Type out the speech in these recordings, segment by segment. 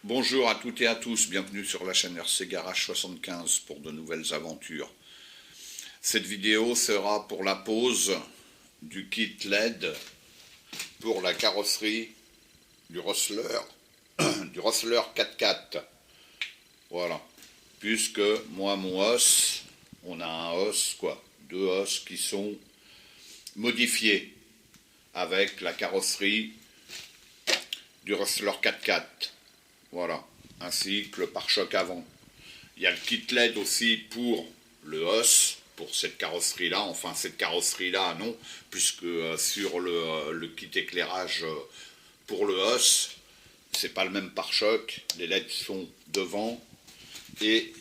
Bonjour à toutes et à tous, bienvenue sur la chaîne RC Garage 75 pour de nouvelles aventures. Cette vidéo sera pour la pose du kit LED pour la carrosserie du Rössler, du Rössler 4x4. Voilà, puisque moi mon os, on a un os, deux os qui sont modifiés avec la carrosserie du Rössler 4x4. Voilà, ainsi que le pare-choc avant. Il y a le kit LED aussi pour le os, pour cette carrosserie-là. Enfin, cette carrosserie-là, non, puisque sur le kit éclairage pour le os, c'est pas le même pare-choc. Les LED sont devant et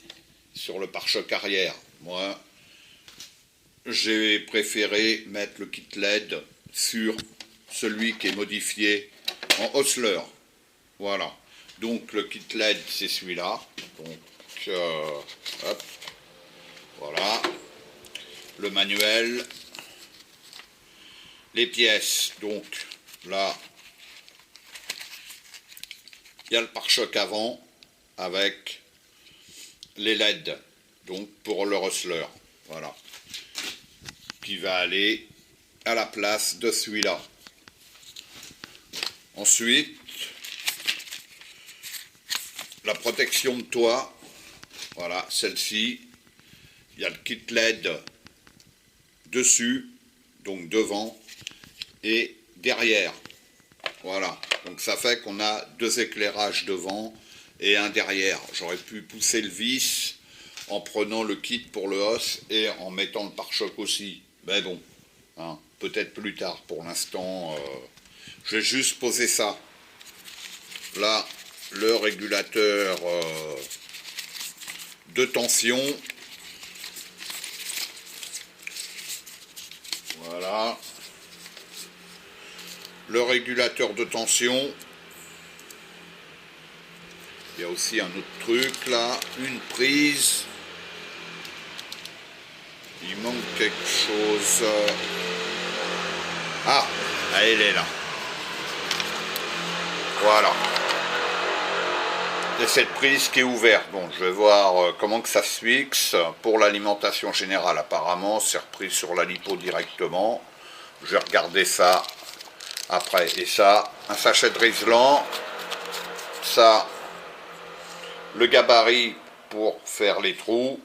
sur le pare-choc arrière. Moi, j'ai préféré mettre le kit LED sur celui qui est modifié en Rössler. Voilà. Donc le kit LED c'est celui-là. Donc hop, voilà. Le manuel, les pièces. Donc là, il y a le pare-choc avant avec les LED. Donc pour le Rössler, voilà, qui va aller à la place de celui-là. Ensuite, la protection de toit, voilà, celle-ci, il y a le kit LED dessus, donc devant et derrière. Voilà, donc ça fait qu'on a deux éclairages devant et un derrière. J'aurais pu pousser le vis en prenant le kit pour le os et en mettant le pare-choc aussi. Mais bon, hein, peut-être plus tard. Pour l'instant, je vais juste poser ça. Là, le régulateur de tension. Voilà. Le régulateur de tension. Il y a aussi un autre truc là, une prise. Il manque quelque chose. Ah, elle est là. Voilà. Et cette prise qui est ouverte. Bon, je vais voir comment que ça se fixe. Pour l'alimentation générale, apparemment, c'est repris sur la lipo directement. Je vais regarder ça après. Et ça, un sachet de Riesland. Ça, le gabarit pour faire les trous.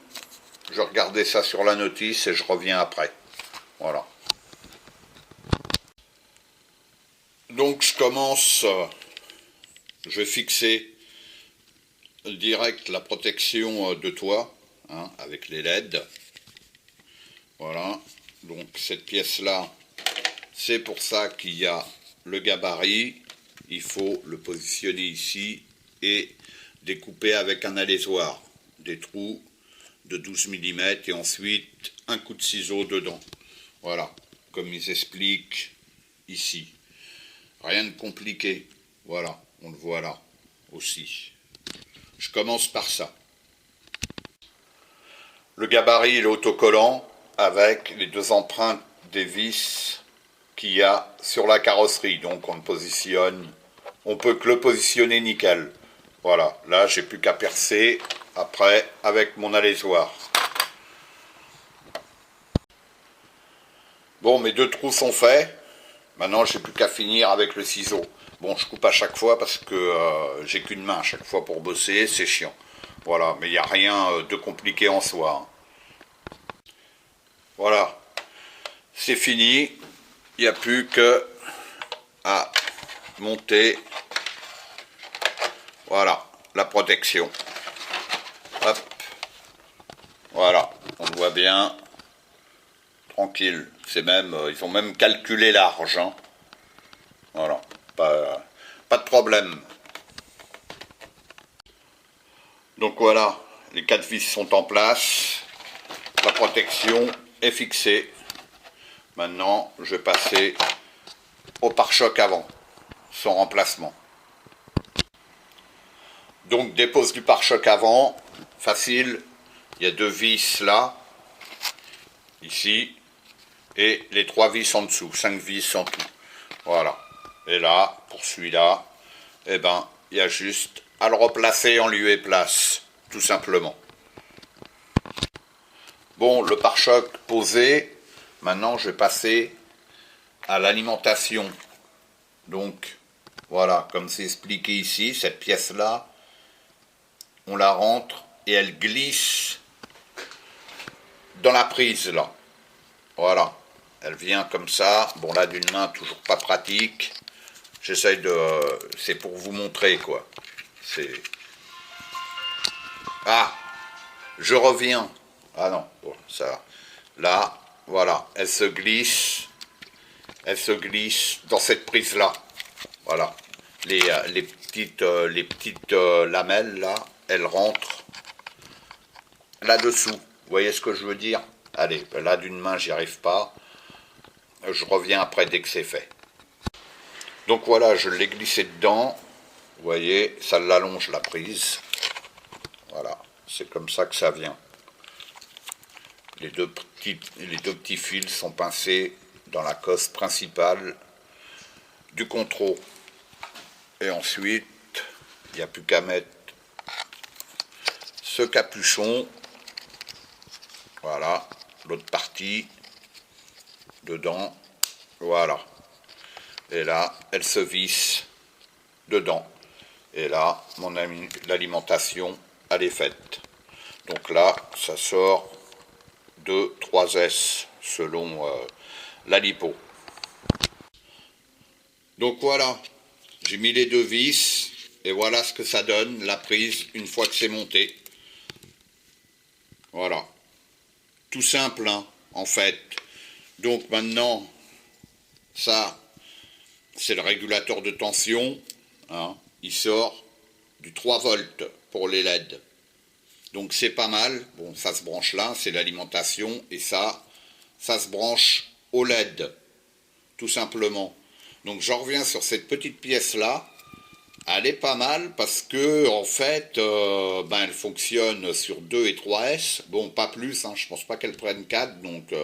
Je vais regarder ça sur la notice et je reviens après. Voilà. Donc, je commence. Je vais fixer direct la protection de toit, hein, avec les LED. Voilà, donc cette pièce là, c'est pour ça qu'il y a le gabarit. Il faut le positionner ici et découper avec un alaisoir des trous de 12 mm et ensuite un coup de ciseau dedans. Voilà, comme ils expliquent ici. Rien de compliqué. Voilà, on le voit là aussi. Je commence par ça. Le gabarit est autocollant avec les deux empreintes des vis qu'il y a sur la carrosserie. Donc on peut que le positionner nickel. Voilà, là j'ai plus qu'à percer après avec mon alaisoir. Bon, mes deux trous sont faits. Maintenant j'ai plus qu'à finir avec le ciseau. Bon, je coupe à chaque fois parce que j'ai qu'une main à chaque fois pour bosser, c'est chiant. Voilà, mais il n'y a rien de compliqué en soi. Voilà, c'est fini. Il n'y a plus que à monter. Voilà, la protection. Hop. Voilà, on le voit bien. Tranquille. C'est même, ils ont même calculé large. Hein. Voilà. Pas de problème. Donc voilà, les 4 vis sont en place, la protection est fixée. Maintenant, je vais passer au pare-choc avant, son remplacement. Donc dépose du pare-choc avant, facile, il y a 2 vis là, ici, et les 3 vis en dessous, 5 vis en tout. Voilà. Et là, pour celui-là, eh ben, il y a juste à le replacer en lieu et place, tout simplement. Bon, le pare-choc posé, maintenant je vais passer à l'alimentation. Donc, voilà, comme c'est expliqué ici, cette pièce-là, on la rentre et elle glisse dans la prise, là. Voilà, elle vient comme ça. Bon, là, d'une main, toujours pas pratique. J'essaye de... c'est pour vous montrer, quoi. C'est... Ah, je reviens. Ah non, bon, ça... Là, voilà, elle se glisse dans cette prise-là. Voilà, les petites lamelles, là, elles rentrent là-dessous. Vous voyez ce que je veux dire? Allez, là, d'une main, j'y arrive pas. Je reviens après dès que c'est fait. Donc voilà, je l'ai glissé dedans. Vous voyez, ça l'allonge la prise. Voilà, c'est comme ça que ça vient. Les deux petits fils sont pincés dans la cosse principale du contrôle. Et ensuite, il n'y a plus qu'à mettre ce capuchon. Voilà, l'autre partie dedans. Voilà. Et là, elle se visse dedans. Et là, l'alimentation, elle est faite. Donc là, ça sort de 3S selon la lipo. Donc voilà, j'ai mis les deux vis et voilà ce que ça donne, la prise, une fois que c'est monté. Voilà. Tout simple, hein, en fait. Donc maintenant, ça, c'est le régulateur de tension. Hein, il sort du 3 volts pour les LED. Donc c'est pas mal. Bon, ça se branche là, c'est l'alimentation. Et ça se branche au LED, tout simplement. Donc j'en reviens sur cette petite pièce-là. Elle est pas mal parce que en fait, elle fonctionne sur 2 et 3S. Bon, pas plus, hein, je pense pas qu'elle prenne 4, donc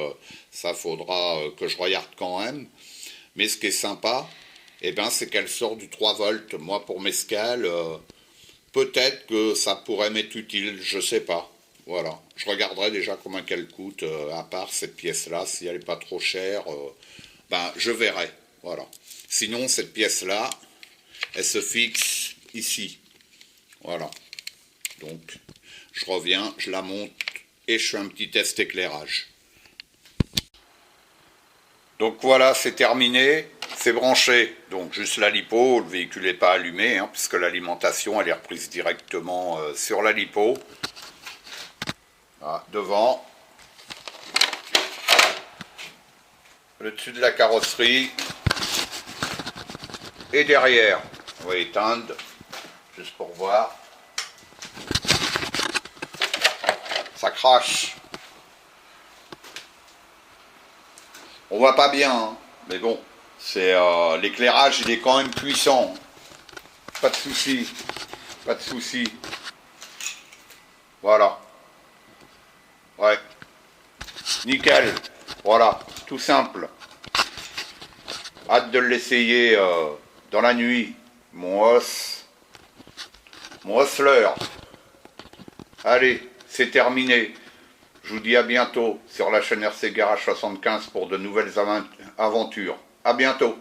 ça faudra que je regarde quand même. Mais ce qui est sympa, c'est qu'elle sort du 3 volts. Moi, pour mes scales, peut-être que ça pourrait m'être utile, je sais pas. Voilà, je regarderai déjà combien qu'elle coûte, à part cette pièce-là, si elle n'est pas trop chère, je verrai. Voilà. Sinon, cette pièce-là, elle se fixe ici. Voilà. Donc, je reviens, je la monte et je fais un petit test éclairage. Donc voilà, c'est terminé, c'est branché. Donc juste la lipo, le véhicule n'est pas allumé, hein, puisque l'alimentation elle est reprise directement sur la lipo. Voilà, devant. Le dessus de la carrosserie. Et derrière. On va éteindre, juste pour voir. Ça crache. On voit pas bien, hein, mais bon, c'est l'éclairage, il est quand même puissant. Pas de souci, pas de souci. Voilà. Ouais. Nickel. Voilà, tout simple. Hâte de l'essayer dans la nuit. Mon hostler. Allez, c'est terminé. Je vous dis à bientôt sur la chaîne RC Garage 75 pour de nouvelles aventures. À bientôt.